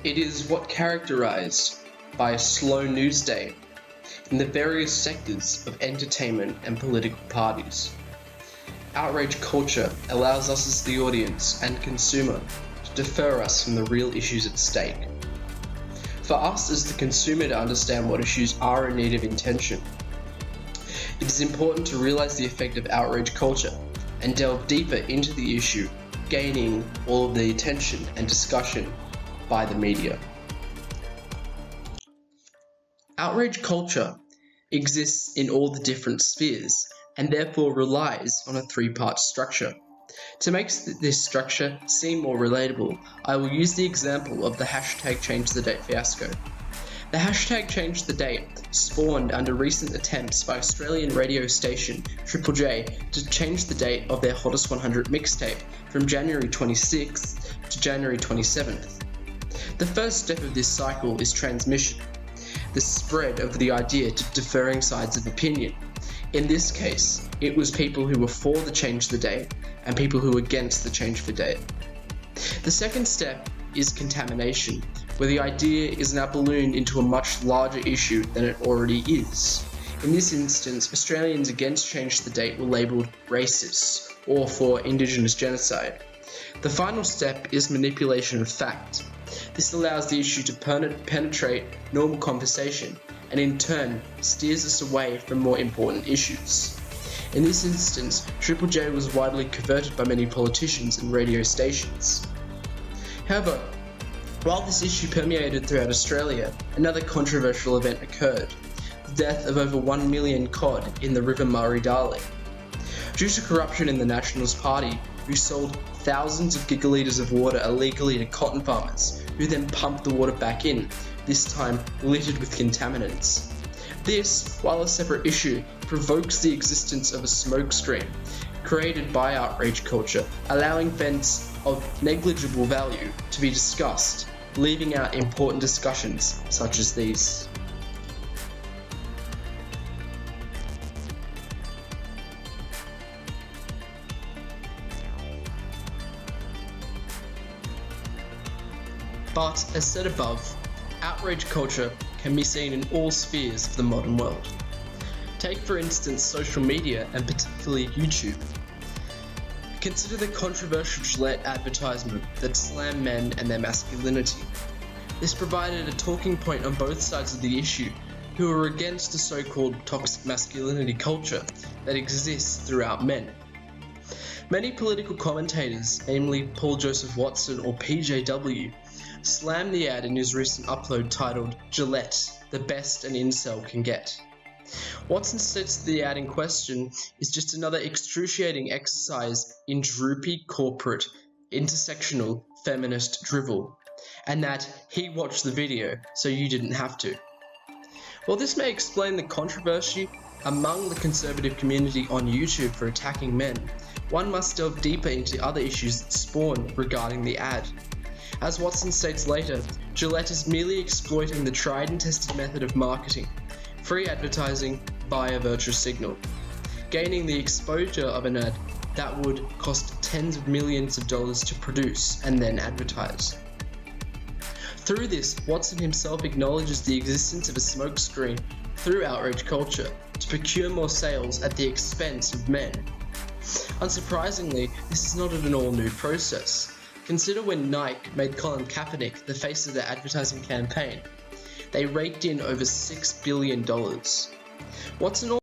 It is what characterized by a slow news day in the various sectors of entertainment and political parties. Outrage culture allows us as the audience and consumer to defer us from the real issues at stake. For us as the consumer to understand what issues are in need of attention, it is important to realize the effect of outrage culture and delve deeper into the issue, gaining all of the attention and discussion by the media. Outrage culture exists in all the different spheres and therefore relies on a three-part structure. To make this structure seem more relatable, I will use the example of the hashtag #ChangeTheDate fiasco. The hashtag #ChangeTheDate spawned under recent attempts by Australian radio station Triple J to change the date of their Hottest 100 mixtape from January 26th to January 27th. The first step of this cycle is transmission, the spread of the idea to differing sides of opinion. In this case, it was people who were for the change the date and people who were against the change the date. The second step is contamination, where the idea is now ballooned into a much larger issue than it already is. In this instance, Australians against change the date were labelled racists or for Indigenous genocide. The final step is manipulation of fact. This allows the issue to penetrate normal conversation and in turn steers us away from more important issues. In this instance, Triple J was widely coveted by many politicians and radio stations. However, while this issue permeated throughout Australia, another controversial event occurred: the death of over 1 million cod in the River Murray-Darling. Due to corruption in the Nationals Party, who sold thousands of gigalitres of water illegally to cotton farmers, who then pumped the water back in, this time littered with contaminants. This, while a separate issue, provokes the existence of a smokescreen created by outrage culture, allowing events of negligible value to be discussed, leaving out important discussions such as these. But, as said above, outrage culture can be seen in all spheres of the modern world. Take for instance social media and particularly YouTube. Consider the controversial Gillette advertisement that slammed men and their masculinity. This provided a talking point on both sides of the issue, who are against the so-called toxic masculinity culture that exists throughout men. Many political commentators, namely Paul Joseph Watson or PJW, slammed the ad in his recent upload titled "Gillette, the best an incel can get." Watson states the ad in question is just another excruciating exercise in droopy corporate, intersectional, feminist drivel, and that he watched the video so you didn't have to. While this may explain the controversy among the conservative community on YouTube for attacking men, one must delve deeper into other issues that spawn regarding the ad. As Watson states later, Gillette is merely exploiting the tried and tested method of marketing, free advertising via virtue signal, gaining the exposure of an ad that would cost tens of millions of dollars to produce and then advertise. Through this, Watson himself acknowledges the existence of a smokescreen through outrage culture to procure more sales at the expense of men. Unsurprisingly, this is not at an all-new process. Consider when Nike made Colin Kaepernick the face of their advertising campaign. They raked in over $6 billion. Watson